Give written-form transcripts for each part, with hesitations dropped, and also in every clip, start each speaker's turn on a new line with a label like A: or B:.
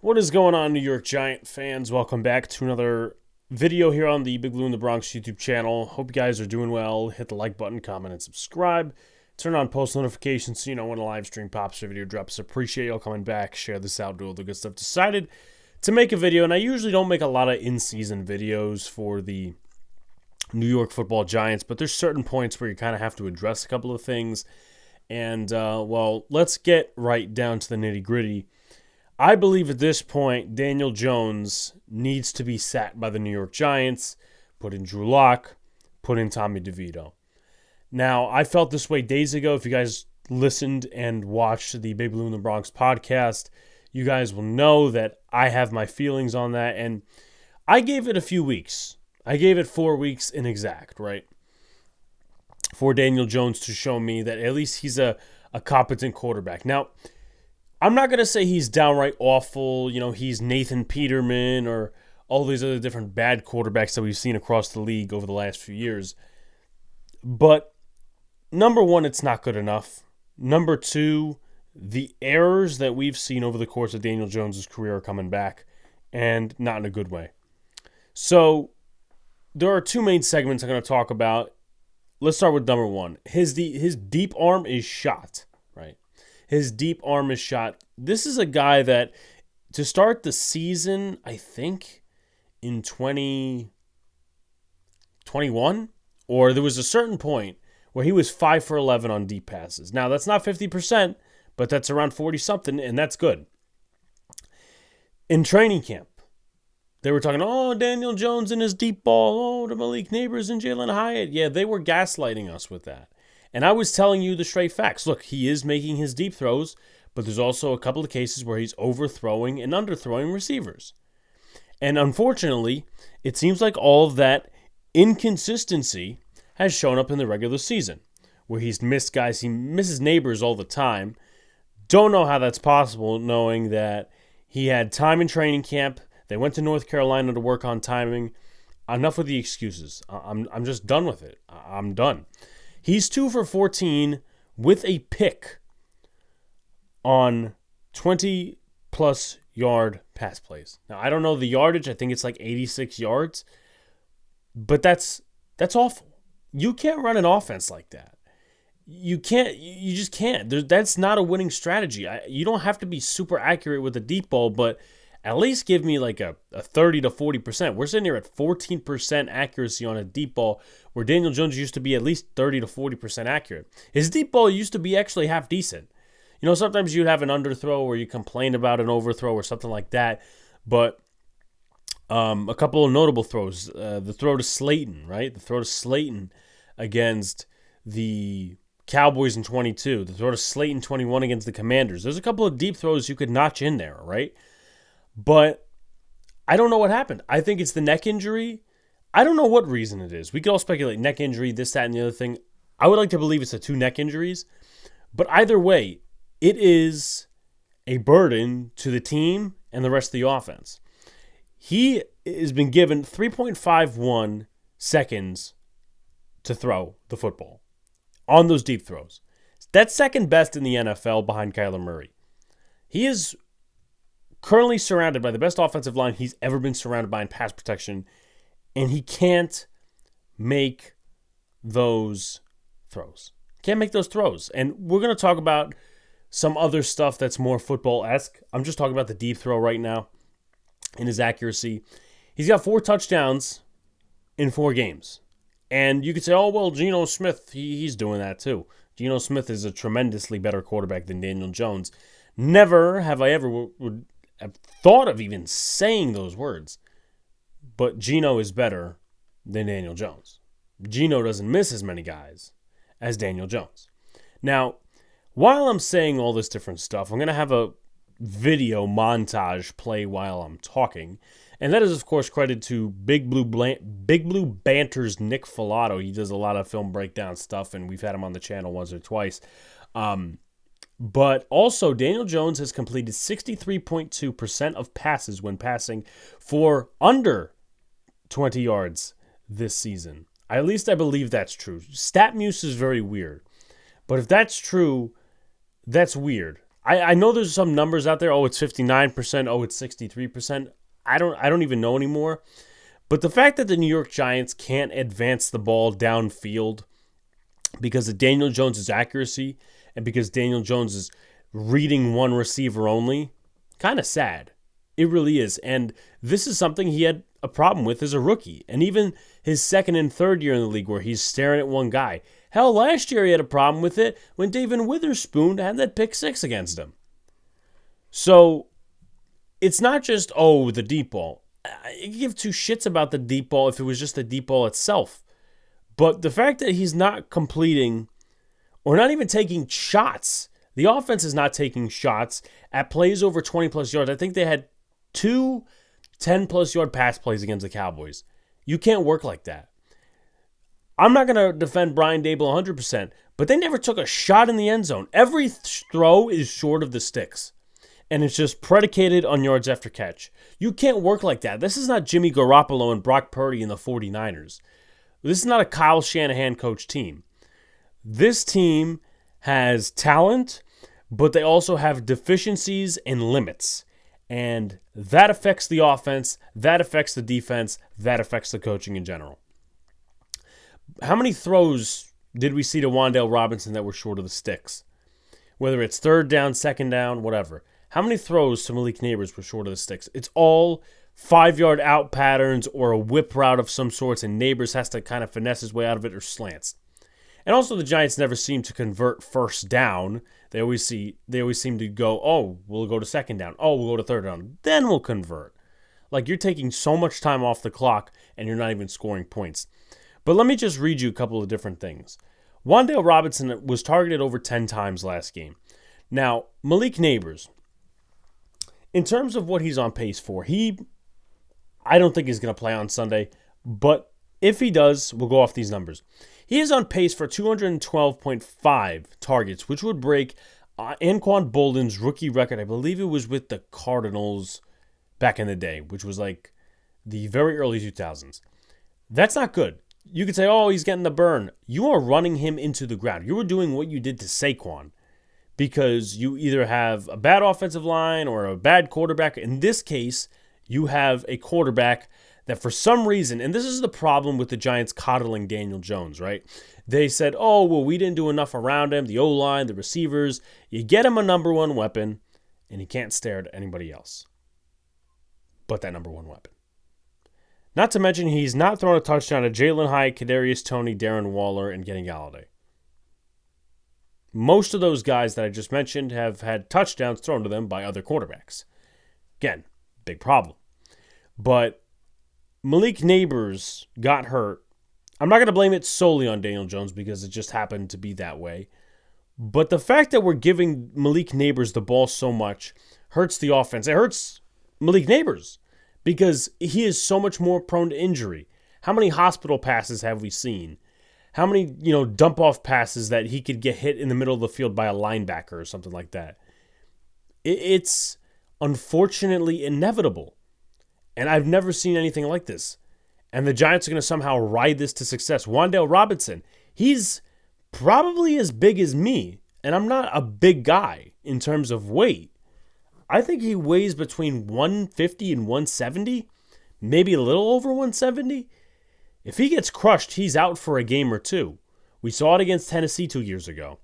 A: What is going on, New York Giant fans? Welcome back to another video here on the Big Blue in the Bronx YouTube channel. Hope you guys are doing well. Hit the like button, comment, and subscribe. Turn on post notifications so you know when a live stream pops or video drops. Appreciate y'all coming back. Share this out, do all the good stuff. Decided to make a video, and I usually don't make a lot of in-season videos for the New York Football Giants, but there's certain points where you kind of have to address a couple of things. And, well, let's get right down to the nitty-gritty. I believe at this point, Daniel Jones needs to be sat by the New York Giants, put in Drew Lock, put in Tommy DeVito. Now, I felt this way days ago. If you guys listened and watched the Big Blue in the Bronx podcast, you guys will know that I have my feelings on that. And I gave it a few weeks. I gave it 4 weeks in exact, right? For Daniel Jones to show me that at least he's a competent quarterback. Now, I'm not going to say he's downright awful, he's Nathan Peterman or all these other different bad quarterbacks that we've seen across the league over the last few years. But number one, it's not good enough. Number two, the errors that we've seen over the course of Daniel Jones' career are coming back, and not in a good way. So there are two main segments I'm going to talk about. Let's start with number one. His deep arm is shot, right? His deep arm is shot. This is a guy that, to start the season, I think, in 2021, or there was a certain point where he was 5 for 11 on deep passes. Now, that's not 50%, but that's around 40-something, and that's good. In training camp, they were talking, Daniel Jones and his deep ball, the Malik Neighbors and Jalen Hyatt. Yeah, they were gaslighting us with that. And I was telling you the straight facts. Look, he is making his deep throws, but there's also a couple of cases where he's overthrowing and underthrowing receivers. And unfortunately, it seems like all of that inconsistency has shown up in the regular season, where he's missed guys. He misses Neighbors all the time. Don't know how that's possible, knowing that he had time in training camp. They went to North Carolina to work on timing. Enough with the excuses. I'm just done with it. I'm done. He's 2 for 14 with a pick on 20-plus yard pass plays. Now, I don't know the yardage. I think it's like 86 yards. But that's awful. You can't run an offense like that. You can't. You just can't. That's not a winning strategy. You don't have to be super accurate with the deep ball, but at least give me like a 30 to 40%. We're sitting here at 14% accuracy on a deep ball, where Daniel Jones used to be at least 30 to 40% accurate. His deep ball used to be actually half decent. Sometimes you'd have an underthrow where you complain about an overthrow or something like that. But a couple of notable throws. The throw to Slayton, right? The throw to Slayton against the Cowboys in 22. The throw to Slayton 21 against the Commanders. There's a couple of deep throws you could notch in there, right? But I don't know what happened. I think it's the neck injury. I don't know what reason it is. We could all speculate neck injury, this, that, and the other thing. I would like to believe it's the 2 neck injuries. But either way, it is a burden to the team and the rest of the offense. He has been given 3.51 seconds to throw the football on those deep throws. That's second best in the NFL behind Kyler Murray. He is currently surrounded by the best offensive line he's ever been surrounded by in pass protection, and he can't make those throws. Can't make those throws. And we're going to talk about some other stuff that's more football-esque. I'm just talking about the deep throw right now and his accuracy. He's got 4 touchdowns in 4 games. And you could say, Geno Smith, he's doing that too. Geno Smith is a tremendously better quarterback than Daniel Jones. Never have I ever have thought of even saying those words. But Geno is better than Daniel Jones. Geno doesn't miss as many guys as Daniel Jones. Now, while I'm saying all this different stuff, I'm going to have a video montage play while I'm talking. And that is, of course, credit to Big Blue Banter's Nick Filato. He does a lot of film breakdown stuff, and we've had him on the channel once or twice. But also, Daniel Jones has completed 63.2% of passes when passing for under 20 yards this season. At least I believe that's true. StatMuse is very weird. But if that's true, that's weird. I know there's some numbers out there. Oh, it's 59%. Oh, it's 63%. I don't even know anymore. But the fact that the New York Giants can't advance the ball downfield because of Daniel Jones' accuracy and because Daniel Jones is reading one receiver only, kind of sad. It really is. And this is something he had a problem with as a rookie. And even his second and third year in the league where he's staring at one guy. Hell, last year he had a problem with it when David Witherspoon had that pick six against him. So it's not just, the deep ball. I give two shits about the deep ball if it was just the deep ball itself. But the fact that he's not completing or not even taking shots, the offense is not taking shots at plays over 20 plus yards. I think they had 2 10-plus yard pass plays against the Cowboys. You can't work like that. I'm not going to defend Brian Dable 100%, but they never took a shot in the end zone. Every throw is short of the sticks, and it's just predicated on yards after catch. You can't work like that. This is not Jimmy Garoppolo and Brock Purdy and the 49ers. This is not a Kyle Shanahan coach team. This team has talent, but they also have deficiencies and limits. And that affects the offense, that affects the defense, that affects the coaching in general. How many throws did we see to Wan'Dale Robinson that were short of the sticks? Whether it's third down, second down, whatever. How many throws to Malik Neighbors were short of the sticks? It's all 5-yard out patterns or a whip route of some sorts, and Neighbors has to kind of finesse his way out of it or slants. And also the Giants never seem to convert first down. They always seem to go, we'll go to second down. Oh, we'll go to third down. Then we'll convert. Like, you're taking so much time off the clock and you're not even scoring points. But let me just read you a couple of different things. Wan'Dale Robinson was targeted over 10 times last game. Now, Malik Neighbors, in terms of what he's on pace for, I don't think he's going to play on Sunday, but if he does, we'll go off these numbers. He is on pace for 212.5 targets, which would break Anquan Boldin's rookie record. I believe it was with the Cardinals back in the day, which was like the very early 2000s. That's not good. You could say, he's getting the burn. You are running him into the ground. You are doing what you did to Saquon because you either have a bad offensive line or a bad quarterback. In this case, you have a quarterback that for some reason, and this is the problem with the Giants coddling Daniel Jones, right? They said, we didn't do enough around him, the O-line, the receivers. You get him a number one weapon, and he can't stare at anybody else but that number one weapon. Not to mention, he's not thrown a touchdown to Jalen Hyatt, Kadarius Toney, Darren Waller, and Kenny Galladay. Most of those guys that I just mentioned have had touchdowns thrown to them by other quarterbacks. Again, big problem. But Malik Neighbors got hurt. I'm not going to blame it solely on Daniel Jones because it just happened to be that way. But the fact that we're giving Malik Neighbors the ball so much hurts the offense. It hurts Malik Neighbors because he is so much more prone to injury. How many hospital passes have we seen? How many, dump-off passes that he could get hit in the middle of the field by a linebacker or something like that? It's unfortunately inevitable. And I've never seen anything like this. And the Giants are going to somehow ride this to success. Wan'Dale Robinson, he's probably as big as me. And I'm not a big guy in terms of weight. I think he weighs between 150 and 170. Maybe a little over 170. If he gets crushed, he's out for a game or two. We saw it against Tennessee 2 years ago.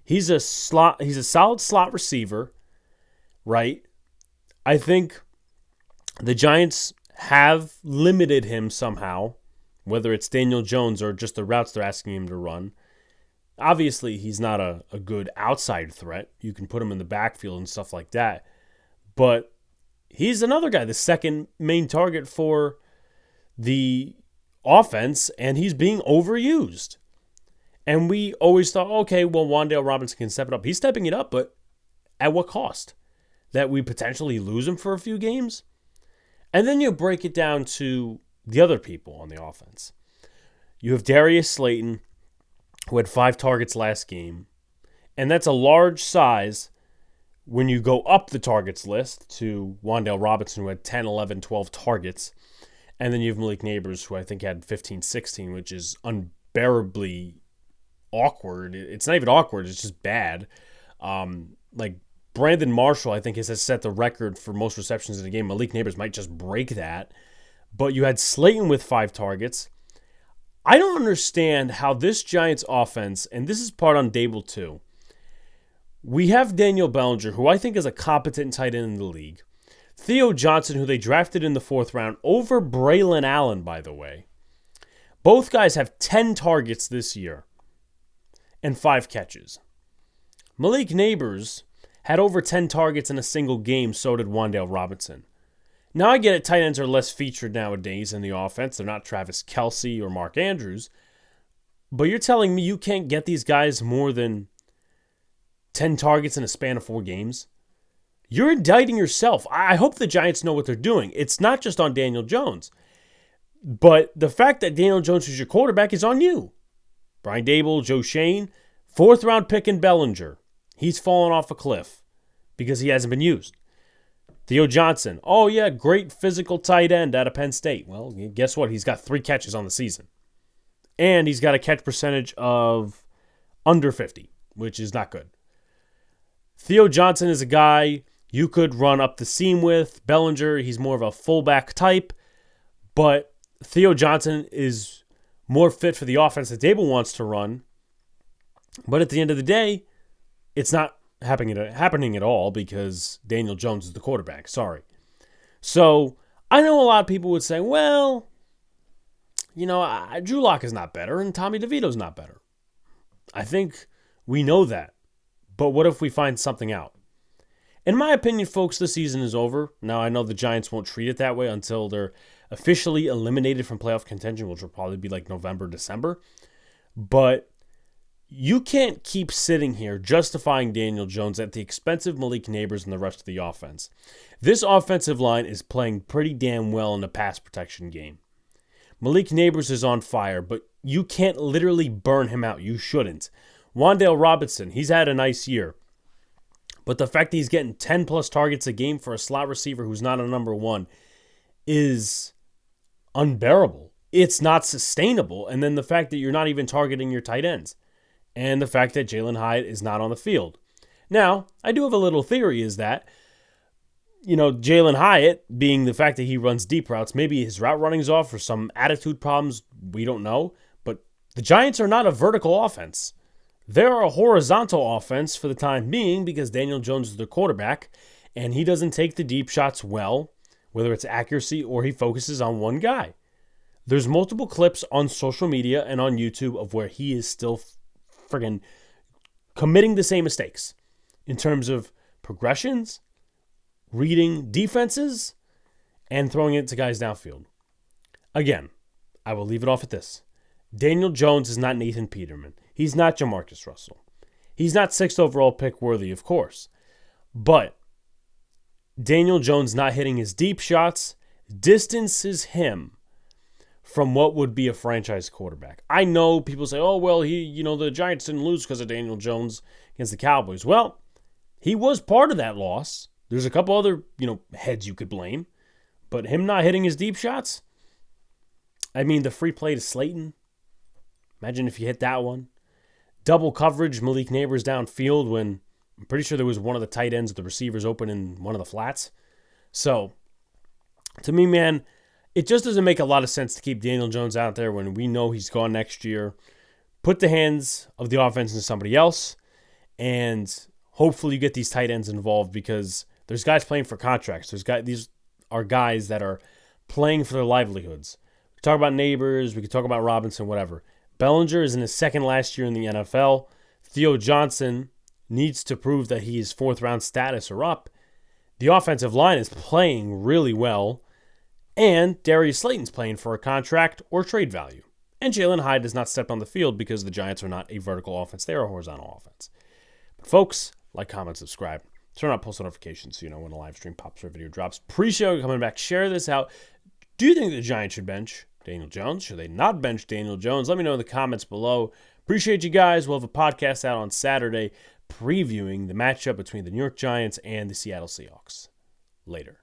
A: He's a solid slot receiver, right? I think the Giants have limited him somehow, whether it's Daniel Jones or just the routes they're asking him to run. Obviously, he's not a good outside threat. You can put him in the backfield and stuff like that. But he's another guy, the second main target for the offense, and he's being overused. And we always thought, Wan'Dale Robinson can step it up. He's stepping it up, but at what cost? That we potentially lose him for a few games? And then you break it down to the other people on the offense. You have Darius Slayton, who had 5 targets last game. And that's a large size when you go up the targets list to Wan'Dale Robinson, who had 10, 11, 12 targets. And then you have Malik Neighbors, who I think had 15, 16, which is unbearably awkward. It's not even awkward. It's just bad. Brandon Marshall, I think, has set the record for most receptions in a game. Malik Neighbors might just break that. But you had Slayton with 5 targets. I don't understand how this Giants offense, and this is part on Dable too. We have Daniel Bellinger, who I think is a competent tight end in the league. Theo Johnson, who they drafted in the 4th round, over Braylon Allen, by the way. Both guys have 10 targets this year and 5 catches. Malik Neighbors had over 10 targets in a single game, so did Wan'Dale Robinson. Now, I get it, tight ends are less featured nowadays in the offense. They're not Travis Kelce or Mark Andrews. But you're telling me you can't get these guys more than 10 targets in a span of 4 games? You're indicting yourself. I hope the Giants know what they're doing. It's not just on Daniel Jones. But the fact that Daniel Jones is your quarterback is on you. Brian Dable, Joe Shane, 4th round pick in Bellinger. He's fallen off a cliff because he hasn't been used. Theo Johnson, oh yeah, great physical tight end out of Penn State. Well, guess what? He's got 3 catches on the season. And he's got a catch percentage of under 50, which is not good. Theo Johnson is a guy you could run up the seam with. Bellinger, he's more of a fullback type. But Theo Johnson is more fit for the offense that Dable wants to run. But at the end of the day, it's not happening at all because Daniel Jones is the quarterback. Sorry. So I know a lot of people would say, well, Drew Lock is not better and Tommy DeVito's not better. I think we know that. But what if we find something out? In my opinion, folks, the season is over. Now, I know the Giants won't treat it that way until they're officially eliminated from playoff contention, which will probably be like November, December. But you can't keep sitting here justifying Daniel Jones at the expense of Malik Neighbors and the rest of the offense. This offensive line is playing pretty damn well in the pass protection game. Malik Neighbors is on fire, but you can't literally burn him out. You shouldn't. Wan'Dale Robinson, he's had a nice year. But the fact that he's getting 10-plus targets a game for a slot receiver who's not a number 1 is unbearable. It's not sustainable. And then the fact that you're not even targeting your tight ends. And the fact that Jalen Hyatt is not on the field. Now, I do have a little theory is that, Jalen Hyatt, being the fact that he runs deep routes, maybe his route running's off or some attitude problems, we don't know. But the Giants are not a vertical offense. They're a horizontal offense for the time being because Daniel Jones is their quarterback, and he doesn't take the deep shots well, whether it's accuracy or he focuses on one guy. There's multiple clips on social media and on YouTube of where he is still friggin' committing the same mistakes in terms of progressions, reading defenses, and throwing it to guys downfield. Again, I will leave it off at this. Daniel Jones is not Nathan Peterman. He's not Jamarcus Russell. He's not 6th overall pick worthy, of course. But Daniel Jones not hitting his deep shots distances him from what would be a franchise quarterback. I know people say, oh, well, the Giants didn't lose because of Daniel Jones against the Cowboys. Well, he was part of that loss. There's a couple other, heads you could blame. But him not hitting his deep shots? I mean, the free play to Slayton. Imagine if you hit that one. Double coverage, Malik Neighbors downfield when I'm pretty sure there was one of the tight ends of the receivers open in one of the flats. So, to me, man, it just doesn't make a lot of sense to keep Daniel Jones out there when we know he's gone next year. Put the hands of the offense into somebody else, and hopefully you get these tight ends involved because there's guys playing for contracts. These are guys that are playing for their livelihoods. We could talk about Neighbors, we could talk about Robinson, whatever. Bellinger is in his second last year in the NFL. Theo Johnson needs to prove that he is 4th round status or up. The offensive line is playing really well. And Darius Slayton's playing for a contract or trade value. And Jalen Hyatt has not stepped on the field because the Giants are not a vertical offense. They're a horizontal offense. But folks, like, comment, subscribe. Turn on post notifications so you know when a live stream pops or a video drops. Appreciate you coming back. Share this out. Do you think the Giants should bench Daniel Jones? Should they not bench Daniel Jones? Let me know in the comments below. Appreciate you guys. We'll have a podcast out on Saturday previewing the matchup between the New York Giants and the Seattle Seahawks. Later.